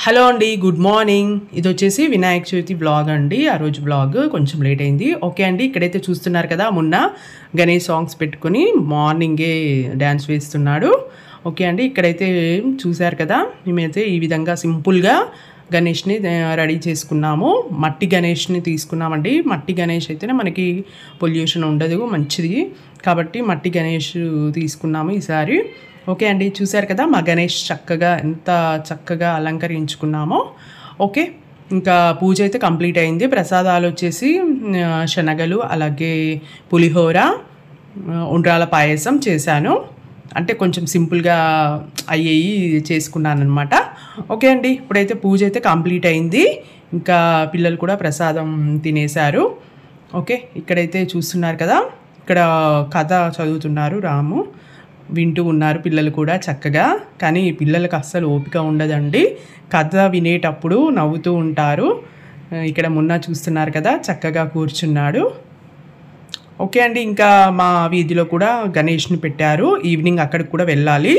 Hello అండి, good morning. ఇది వచ్చేసి వినాయక చవితి బ్లాగ్ అండి. ఆ రోజు బ్లాగ్ కొంచెం లేట్ అయింది. ఓకే అండి, ఇక్కడైతే చూస్తున్నారు కదా, మొన్న గణేష్ సాంగ్స్ పెట్టుకుని మార్నింగే డ్యాన్స్ వేస్తున్నాడు. ఓకే అండి, ఇక్కడైతే చూశారు కదా, మేమైతే ఈ విధంగా సింపుల్గా గణేష్ని రెడీ చేసుకున్నాము. మట్టి గణేష్ని తీసుకున్నామండి. మట్టి గణేష్ అయితేనే మనకి పొల్యూషన్ ఉండదు, మంచిది కాబట్టి మట్టి గణేష్ తీసుకున్నాము ఈసారి. ఓకే అండి, చూశారు కదా మా గణేష్ చక్కగా ఎంత చక్కగా అలంకరించుకున్నామో. ఓకే, ఇంకా పూజ అయితే కంప్లీట్ అయింది. ప్రసాదాలు వచ్చేసి శనగలు, అలాగే పులిహోర, ఉండ్రాల పాయసం చేశాను. అంటే కొంచెం సింపుల్గా అయ్యేవి చేసుకున్నాను అనమాట. ఓకే అండి, ఇప్పుడైతే పూజ అయితే కంప్లీట్ అయింది. ఇంకా పిల్లలు కూడా ప్రసాదం తినేశారు. ఓకే, ఇక్కడైతే చూస్తున్నారు కదా, ఇక్కడ కథ చదువుతున్నారు, రాము వింటూ ఉన్నారు పిల్లలు కూడా చక్కగా. కానీ పిల్లలకు అస్సలు ఓపిక ఉండదండి, కథ వినేటప్పుడు నవ్వుతూ ఉంటారు. ఇక్కడ మొన్న చూస్తున్నారు కదా, చక్కగా కూర్చున్నాడు. ఓకే అండి, ఇంకా మా వీధిలో కూడా గణేష్ని పెట్టారు. ఈవినింగ్ అక్కడికి కూడా వెళ్ళాలి.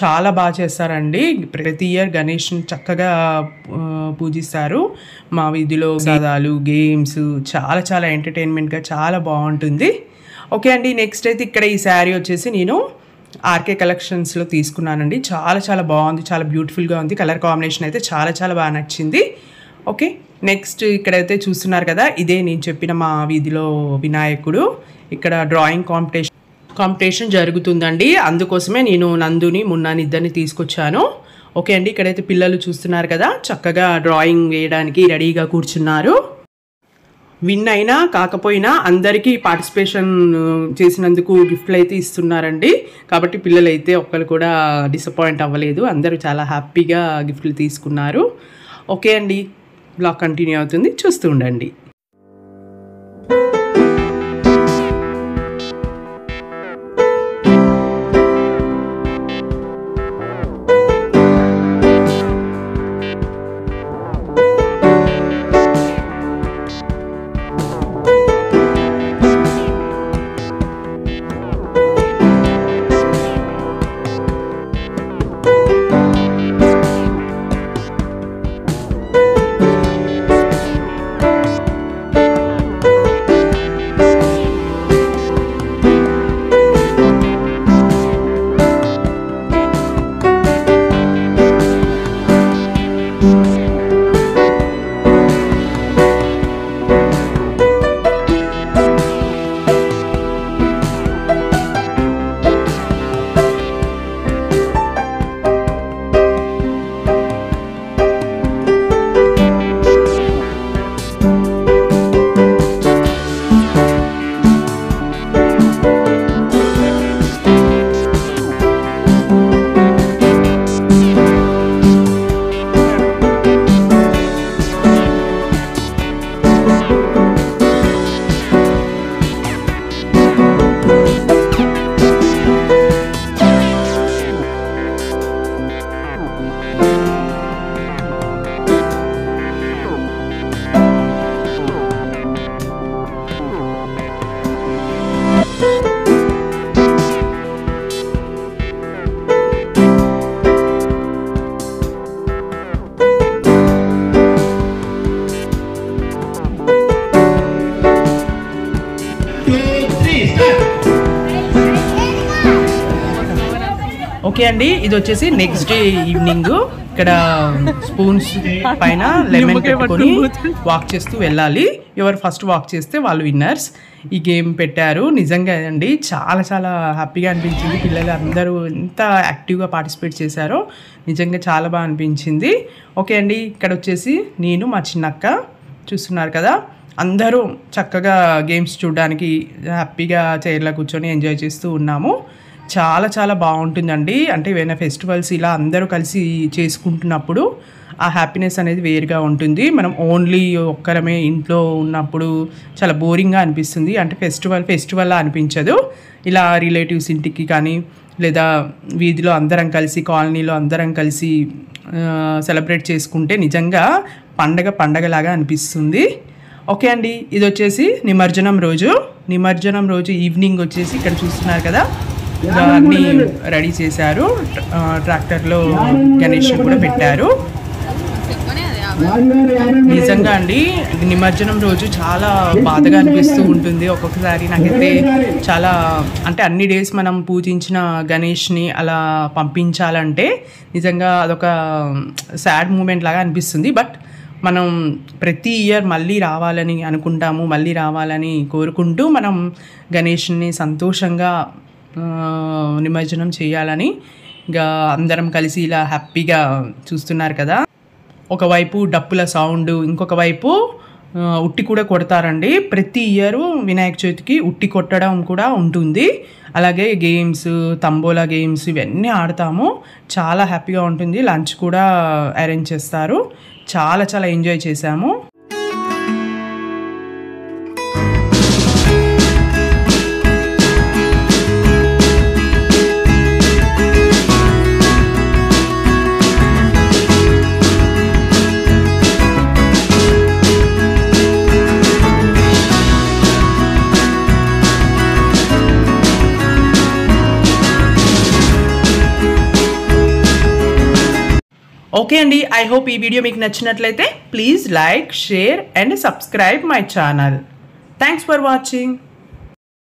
చాలా బాగా చేస్తారండి. ప్రతి ఇయర్ గణేష్ని చక్కగా పూజిస్తారు. మా వీధిలో ప్రసాదాలు, గేమ్స్, చాలా చాలా ఎంటర్టైన్మెంట్గా చాలా బాగుంటుంది. ఓకే అండి, నెక్స్ట్ అయితే ఇక్కడ ఈ శారీ వచ్చేసి నేను ఆర్కే కలెక్షన్స్లో తీసుకున్నానండి. చాలా చాలా బాగుంది, చాలా బ్యూటిఫుల్గా ఉంది. కలర్ కాంబినేషన్ అయితే చాలా చాలా బాగా నచ్చింది. ఓకే, నెక్స్ట్ ఇక్కడైతే చూస్తున్నారు కదా, ఇదే నేను చెప్పిన మా వీధిలో వినాయకుడు. ఇక్కడ డ్రాయింగ్ కాంపిటీషన్ జరుగుతుందండి. అందుకోసమే నేను నందుని, మున్నాని ఇద్దరిని తీసుకొచ్చాను. ఓకే అండి, ఇక్కడైతే పిల్లలు చూస్తున్నారు కదా, చక్కగా డ్రాయింగ్ వేయడానికి రెడీగా కూర్చున్నారు. విన్ అయినా కాకపోయినా అందరికీ పార్టిసిపేషన్ చేసినందుకు గిఫ్ట్లు అయితే ఇస్తున్నారండి. కాబట్టి పిల్లలు అయితే ఒక్కరు కూడా డిసప్పాయింట్ అవ్వలేదు, అందరూ చాలా హ్యాపీగా గిఫ్ట్లు తీసుకున్నారు. ఓకే అండి, బ్లాగ్ కంటిన్యూ అవుతుంది, చూస్తూ ఉండండి. ఓకే అండి, ఇది వచ్చేసి నెక్స్ట్ డే ఈవినింగ్. ఇక్కడ స్పూన్స్ పైన లెమన్ పెట్టుకొని వాక్ చేస్తూ వెళ్ళాలి. ఎవరు ఫస్ట్ వాక్ చేస్తే వాళ్ళు విన్నర్స్. ఈ గేమ్ పెట్టారు. నిజంగా అండి చాలా చాలా హ్యాపీగా అనిపించింది. పిల్లలు అందరూ ఎంత యాక్టివ్గా పార్టిసిపేట్ చేశారో నిజంగా చాలా బాగా అనిపించింది. ఓకే అండి, ఇక్కడ వచ్చేసి నేను, మా చిన్నక్క చూస్తున్నారు కదా, అందరూ చక్కగా గేమ్స్ చూడడానికి హ్యాపీగా చైర్లో కూర్చొని ఎంజాయ్ చేస్తూ ఉన్నాము. చాలా చాలా బాగుంటుందండి. అంటే ఏమైనా ఫెస్టివల్స్ ఇలా అందరూ కలిసి చేసుకుంటున్నప్పుడు ఆ హ్యాపీనెస్ అనేది వేరుగా ఉంటుంది. మనం ఓన్లీ ఒక్కరమే ఇంట్లో ఉన్నప్పుడు చాలా బోరింగ్గా అనిపిస్తుంది. అంటే ఫెస్టివల్లా అనిపించదు. ఇలా రిలేటివ్స్ ఇంటికి కానీ, లేదా వీధిలో అందరం కలిసి, కాలనీలో అందరం కలిసి సెలబ్రేట్ చేసుకుంటే నిజంగా పండగలాగా అనిపిస్తుంది. ఓకే అండి, ఇది వచ్చేసి నిమజ్జనం రోజు ఈవినింగ్ వచ్చేసి ఇక్కడ చూస్తున్నారు కదా, అన్నీ రెడీ చేశారు. ట్రాక్టర్లో గణేష్ కూడా పెట్టారు. నిజంగా అండి నిమజ్జనం రోజు చాలా బాధగా అనిపిస్తూ ఉంటుంది ఒక్కొక్కసారి. నాకైతే చాలా అంటే అన్ని డేస్ మనం పూజించిన గణేష్ని అలా పంపించాలంటే నిజంగా అదొక సాడ్ మూమెంట్ లాగా అనిపిస్తుంది. బట్ మనం ప్రతి ఇయర్ మళ్ళీ రావాలని అనుకుంటాము, మళ్ళీ రావాలని కోరుకుంటూ మనం గణేష్ని సంతోషంగా నిమజ్జనం చేయాలని ఇంకా అందరం కలిసి ఇలా హ్యాపీగా చూస్తున్నారు కదా. ఒకవైపు డప్పుల సౌండ్, ఇంకొక వైపు ఉట్టి కూడా కొడతారండి. ప్రతి ఇయరు వినాయక చవితికి ఉట్టి కొట్టడం కూడా ఉంటుంది. అలాగే గేమ్స్, తంబోలా గేమ్స్ ఇవన్నీ ఆడతాము. చాలా హ్యాపీగా ఉంటుంది. లంచ్ కూడా అరేంజ్ చేస్తారు. చాలా చాలా ఎంజాయ్ చేశాము. ఓకే అండి, ఐ హోప్ ఈ వీడియో మీకు నచ్చినట్లయితే please like, share and subscribe my channel. Thanks for watching.